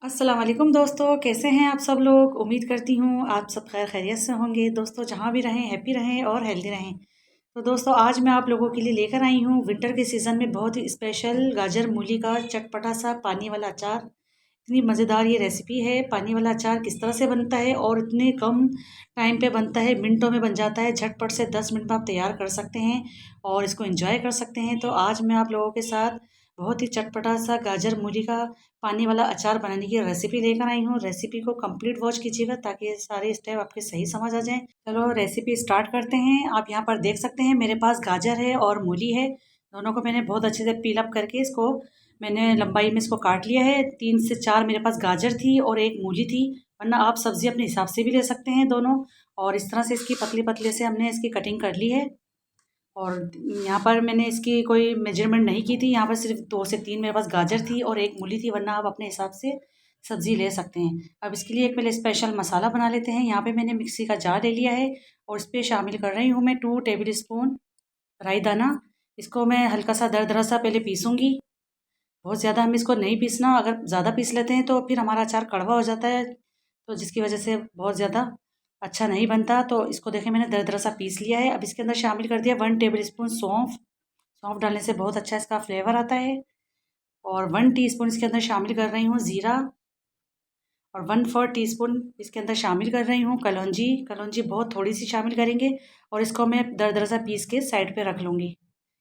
अस्सलाम वालेकुम दोस्तों, कैसे हैं आप सब लोग। उम्मीद करती हूँ आप सब खैर खैरियत से होंगे। दोस्तों जहाँ भी रहें हैप्पी रहें और हेल्दी रहें। तो दोस्तों आज मैं आप लोगों के लिए लेकर आई हूँ विंटर के सीज़न में बहुत ही स्पेशल गाजर मूली का चटपटा सा पानी वाला अचार। इतनी मज़ेदार ये रेसिपी है। पानी वाला अचार किस तरह से बनता है और इतने कम टाइम पे बनता है, मिनटों में बन जाता है। झटपट से 10 मिनट में आप तैयार कर सकते हैं और इसको एंजॉय कर सकते हैं। तो आज मैं आप लोगों के साथ बहुत ही चटपटा सा गाजर मूली का पानी वाला अचार बनाने की रेसिपी लेकर आई हूँ। रेसिपी को कंप्लीट वॉच कीजिएगा ताकि सारे स्टेप आपके सही समझ आ जाएं। चलो रेसिपी स्टार्ट करते हैं। आप यहाँ पर देख सकते हैं मेरे पास गाजर है और मूली है। दोनों को मैंने बहुत अच्छे से पील अप करके इसको मैंने लंबाई में इसको काट लिया है। 3 से 4 मेरे पास गाजर थी और एक मूली थी, वरना आप सब्ज़ी अपने हिसाब से भी ले सकते हैं दोनों। और इस तरह से इसकी पतली पतले से हमने इसकी कटिंग कर ली है। और यहाँ पर मैंने इसकी कोई मेजरमेंट नहीं की थी। यहाँ पर सिर्फ 2 से 3 मेरे पास गाजर थी और एक मूली थी, वरना आप अपने हिसाब से सब्ज़ी ले सकते हैं। अब इसके लिए एक पहले स्पेशल मसाला बना लेते हैं। यहाँ पे मैंने मिक्सी का जार ले लिया है और इस पर शामिल कर रही हूँ मैं 2 टेबल स्पून राई दाना। इसको मैं हल्का सा दरदरा सा पहले पीसूँगी। बहुत ज़्यादा हमें इसको नहीं पीसना, अगर ज़्यादा पीस लेते हैं तो फिर हमारा अचार कड़वा हो जाता है, तो जिसकी वजह से बहुत ज़्यादा अच्छा नहीं बनता। तो इसको देखिए मैंने दरदरा सा पीस लिया है। अब इसके अंदर शामिल कर दिया 1 टेबल स्पून सौंफ। सौंफ डालने से बहुत अच्छा इसका फ्लेवर आता है। और 1 टीस्पून इसके अंदर शामिल कर रही हूँ ज़ीरा। और 1/4 टीस्पून इसके अंदर शामिल कर रही हूँ कलौंजी। कलौंजी बहुत थोड़ी सी शामिल करेंगे और इसको मैं दरदरा सा पीस के साइड पे रख लूँगी।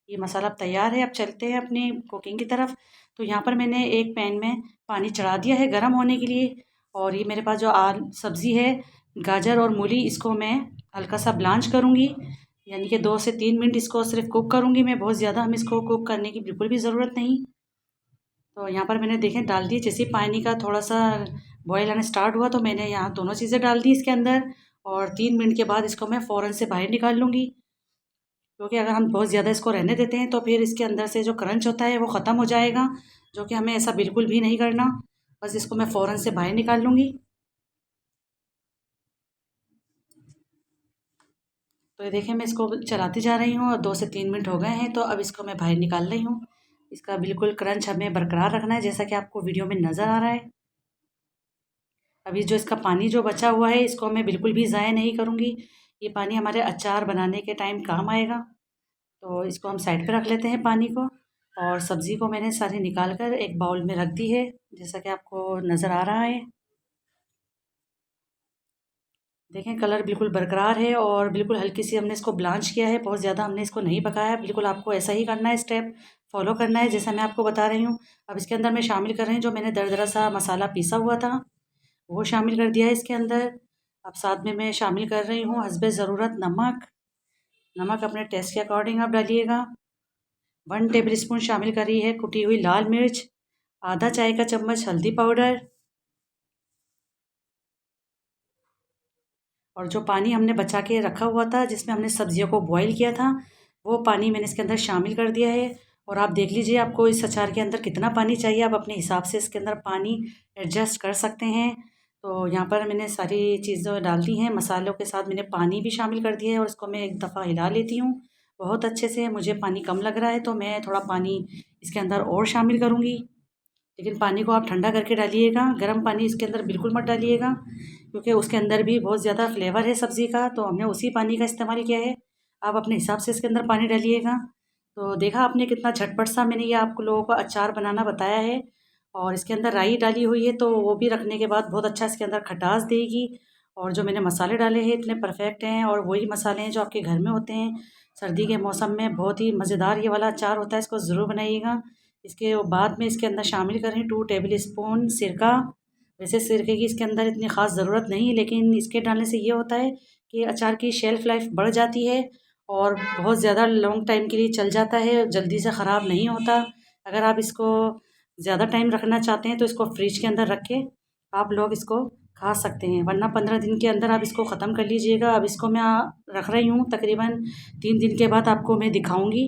ये मसाला अब तैयार है। अब चलते हैं अपनी कुकिंग की तरफ। तो यहाँ पर मैंने एक पैन में पानी चढ़ा दिया है गर्म होने के लिए। और ये मेरे पास जो सब्ज़ी है गाजर और मूली, इसको मैं हल्का सा ब्लांच करूँगी, यानी कि 2 से 3 मिनट इसको सिर्फ कुक करूँगी मैं। बहुत ज़्यादा हम इसको कुक करने की बिल्कुल भी ज़रूरत नहीं। तो यहाँ पर मैंने देखें डाल दी। जैसे ही पानी का थोड़ा सा बॉयल आना स्टार्ट हुआ तो मैंने यहाँ दोनों चीज़ें डाल दी इसके अंदर। और 3 मिनट के बाद इसको मैं फ़ौरन से बाहर निकाल लूँगी, क्योंकि अगर हम बहुत ज़्यादा इसको रहने देते हैं तो फिर इसके अंदर से जो क्रंच होता है वो ख़त्म हो जाएगा, जो कि हमें ऐसा बिल्कुल भी नहीं करना। बस इसको मैं फ़ौरन से बाहर निकाल लूँगी। तो ये देखिए मैं इसको चलाती जा रही हूँ और 2 से 3 मिनट हो गए हैं, तो अब इसको मैं बाहर निकाल रही हूँ। इसका बिल्कुल क्रंच हमें बरकरार रखना है, जैसा कि आपको वीडियो में नज़र आ रहा है। अभी जो इसका पानी जो बचा हुआ है इसको मैं बिल्कुल भी ज़ाया नहीं करूँगी। ये पानी हमारे अचार बनाने के टाइम काम आएगा। तो इसको हम साइड पे रख लेते हैं पानी को। और सब्ज़ी को मैंने सारी निकाल कर एक बाउल में रख दी है, जैसा कि आपको नज़र आ रहा है। देखें कलर बिल्कुल बरकरार है और बिल्कुल हल्की सी हमने इसको ब्लांच किया है, बहुत ज़्यादा हमने इसको नहीं पकाया। बिल्कुल आपको ऐसा ही करना है, स्टेप फॉलो करना है जैसा मैं आपको बता रही हूँ। अब इसके अंदर मैं शामिल कर रही हूँ जो मैंने दरदरा सा मसाला पीसा हुआ था, वो शामिल कर दिया है इसके अंदर। अब साथ में मैं शामिल कर रही हूँ हस्बे ज़रूरत नमक। नमक अपने टेस्ट के अकॉर्डिंग आप डालिएगा। 1 टेबल स्पून शामिल करी है कुटी हुई लाल मिर्च। आधा चाय का चम्मच हल्दी पाउडर। और जो पानी हमने बचा के रखा हुआ था जिसमें हमने सब्जियों को बॉईल किया था, वो पानी मैंने इसके अंदर शामिल कर दिया है। और आप देख लीजिए आपको इस अचार के अंदर कितना पानी चाहिए, आप अपने हिसाब से इसके अंदर पानी एडजस्ट कर सकते हैं। तो यहाँ पर मैंने सारी चीज़ें डाल दी हैं, मसालों के साथ मैंने पानी भी शामिल कर दिया है और इसको मैं एक दफ़ा हिला लेती हूँ बहुत अच्छे से। मुझे पानी कम लग रहा है तो मैं थोड़ा पानी इसके अंदर और शामिल करूँगी, लेकिन पानी को आप ठंडा करके डालिएगा। गर्म पानी इसके अंदर बिल्कुल मत डालिएगा, क्योंकि उसके अंदर भी बहुत ज़्यादा फ्लेवर है सब्ज़ी का, तो हमने उसी पानी का इस्तेमाल किया है। आप अपने हिसाब से इसके अंदर पानी डालिएगा। तो देखा आपने कितना झटपट सा मैंने ये आप लोगों को अचार बनाना बताया है। और इसके अंदर राई डाली हुई है, तो वो भी रखने के बाद बहुत अच्छा इसके अंदर खटास देगी। और जो मैंने मसाले डाले हैं इतने परफेक्ट हैं, और वही मसाले हैं जो आपके घर में होते हैं। सर्दी के मौसम में बहुत ही मज़ेदार ये वाला अचार होता है, इसको ज़रूर बनाइएगा। इसके बाद में इसके अंदर शामिल करें 2 टेबल स्पून सिरका। वैसे सिरके की इसके अंदर इतनी ख़ास ज़रूरत नहीं है, लेकिन इसके डालने से ये होता है कि अचार की शेल्फ़ लाइफ बढ़ जाती है और बहुत ज़्यादा लॉन्ग टाइम के लिए चल जाता है, जल्दी से ख़राब नहीं होता। अगर आप इसको ज़्यादा टाइम रखना चाहते हैं तो इसको फ्रिज के अंदर रख के आप लोग इसको खा सकते हैं, वरना 15 दिन के अंदर आप इसको ख़त्म कर लीजिएगा। अब इसको मैं रख रही हूँ तकरीबन 3 दिन के बाद आपको मैं दिखाऊँगी।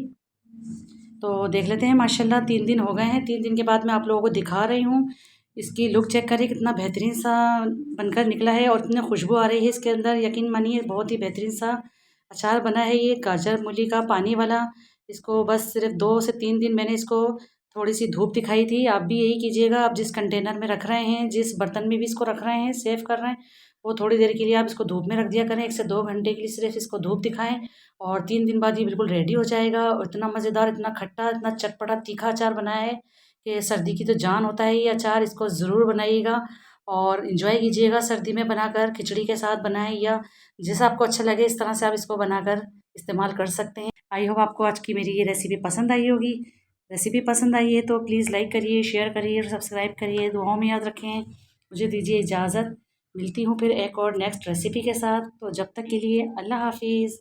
तो देख लेते हैं, माशाल्लाह 3 दिन हो गए हैं। 3 दिन के बाद मैं आप लोगों को दिखा रही हूँ। इसकी लुक चेक करिए कितना बेहतरीन सा बनकर निकला है और इतनी खुशबू आ रही है इसके अंदर, यकीन मानिए बहुत ही बेहतरीन सा अचार बना है ये गाजर मूली का पानी वाला। इसको बस सिर्फ 2 से 3 दिन मैंने इसको थोड़ी सी धूप दिखाई थी। आप भी यही कीजिएगा, आप जिस कंटेनर में रख रहे हैं, जिस बर्तन में भी इसको रख रहे हैं, सेव कर रहे हैं, वो थोड़ी देर के लिए आप इसको धूप में रख दिया करें। 1 से 2 घंटे के लिए सिर्फ इसको धूप दिखाएं और 3 दिन बाद ये बिल्कुल रेडी हो जाएगा। और इतना मज़ेदार, इतना खट्टा, इतना चटपटा तीखा अचार बनाया है कि सर्दी की तो जान होता है ये अचार। इसको ज़रूर बनाइएगा और इन्जॉय कीजिएगा सर्दी में बनाकर। खिचड़ी के साथ बनाएं या जैसा आपको अच्छा लगे, इस तरह से आप इसको बनाकर इस्तेमाल कर सकते हैं। आई होप आपको आज की मेरी ये रेसिपी पसंद आई होगी। रेसिपी पसंद आई है तो प्लीज़ लाइक करिए, शेयर करिए और सब्सक्राइब करिए। दुआओं में याद रखें। मुझे दीजिए इजाज़त। मिलती हूँ फिर एक और नेक्स्ट रेसिपी के साथ। तो जब तक के लिए अल्लाह हाफ़िज़।